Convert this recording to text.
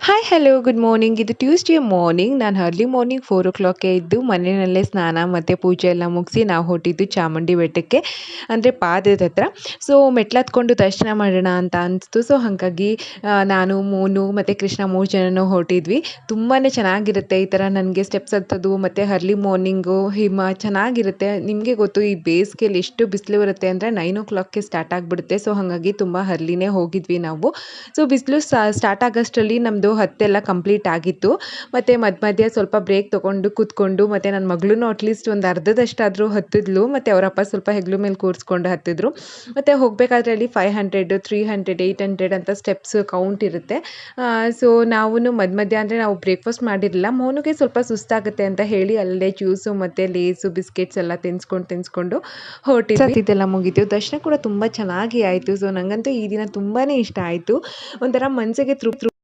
Hi hello good morning. ಇದು Tuesday morning. ನಾನು early morning 4 ಎದ್ದು ಮನೆಯಲ್ಲೇ ಸ್ನಾನ ಮತ್ತು ಪೂಜೆ ಎಲ್ಲ ಮುಗಿಸಿ ನಾವು ಹೊರಟಿದ್ದು ಚಾಮುಂಡಿ ಬೆಟ್ಟಕ್ಕೆ, ಅಂದರೆ ಪಾದದ ಹತ್ರ. ಸೊ ಮೆಟ್ಲು ದರ್ಶನ ಮಾಡೋಣ ಅಂತ ಅನಿಸ್ತು. ಸೊ ಹಾಗಾಗಿ ನಾನು ಮೋನು ಮತ್ತು ಕೃಷ್ಣ 3 ಜನನೂ ಹೊರಟಿದ್ವಿ. ತುಂಬಾ ಚೆನ್ನಾಗಿರುತ್ತೆ ಈ ಥರ ನನಗೆ ಸ್ಟೆಪ್ಸ್ ಹತ್ತೋದು ಮತ್ತು ಅರ್ಲಿ ಮಾರ್ನಿಂಗು ಹಿಮ ಚೆನ್ನಾಗಿರುತ್ತೆ. ನಿಮಗೆ ಗೊತ್ತು ಈ ಬೇಸಿಗೆಯಲ್ಲಿ ಎಷ್ಟು ಬಿಸಿಲು ಇರುತ್ತೆ ಅಂದರೆ 9 ಸ್ಟಾರ್ಟ್ ಆಗಿಬಿಡುತ್ತೆ. ಸೊ ಹಾಗಾಗಿ ತುಂಬ ಅರ್ಲಿನೇ ಹೋಗಿದ್ವಿ ನಾವು. ಸೊ ಬಿಸಿಲು ಸ್ಟಾರ್ಟ್ ಆಗೋಷ್ಟರಲ್ಲಿ ನಮ್ಮದು ಹತ್ತೆಲ್ಲ ಕಂಪ್ಲೀಟ್ ಆಗಿತ್ತು. ಮತ್ತು ಮಧ್ಯ ಸ್ವಲ್ಪ ಬ್ರೇಕ್ ತೊಗೊಂಡು ಕೂತ್ಕೊಂಡು, ಮತ್ತು ನನ್ನ ಮಗಳೂ ಅಟ್ಲೀಸ್ಟ್ ಒಂದು ಅರ್ಧದಷ್ಟಾದರೂ ಹತ್ತಿದ್ಲು. ಮತ್ತು ಅವರಪ್ಪ ಸ್ವಲ್ಪ ಹೆಗಲು ಮೇಲೆ ಕೂರಿಸ್ಕೊಂಡು ಹತ್ತಿದ್ರು. ಮತ್ತು ಹೋಗಬೇಕಾದ್ರೆ ಅಲ್ಲಿ 500, 300, 800 ಅಂತ ಸ್ಟೆಪ್ಸ್ ಕೌಂಟ್ ಇರುತ್ತೆ. ಸೊ ನಾವೂ ಮಧ್ಯ ಅಂದರೆ ನಾವು ಬ್ರೇಕ್ಫಾಸ್ಟ್ ಮಾಡಿರಲಿಲ್ಲ. ಮೋನುಗೆ ಸ್ವಲ್ಪ ಸುಸ್ತಾಗುತ್ತೆ ಅಂತ ಹೇಳಿ ಅಲ್ಲೇ ಜ್ಯೂಸು ಮತ್ತು ಲೇಸು ಬಿಸ್ಕೆಟ್ಸ್ ಎಲ್ಲ ತಿನ್ಸ್ಕೊಂಡು ಹೊರಟಿದ್ವಿ. ಇದೆಲ್ಲ ಮುಗೀತು. ದರ್ಶನ ಕೂಡ ತುಂಬ ಚೆನ್ನಾಗಿ ಆಯಿತು. ಸೊ ನನಗಂತೂ ಈ ದಿನ ತುಂಬಾ ಇಷ್ಟ ಆಯಿತು. ಒಂಥರ ಮನಸ್ಸಿಗೆ ತೃಪ್ತಿ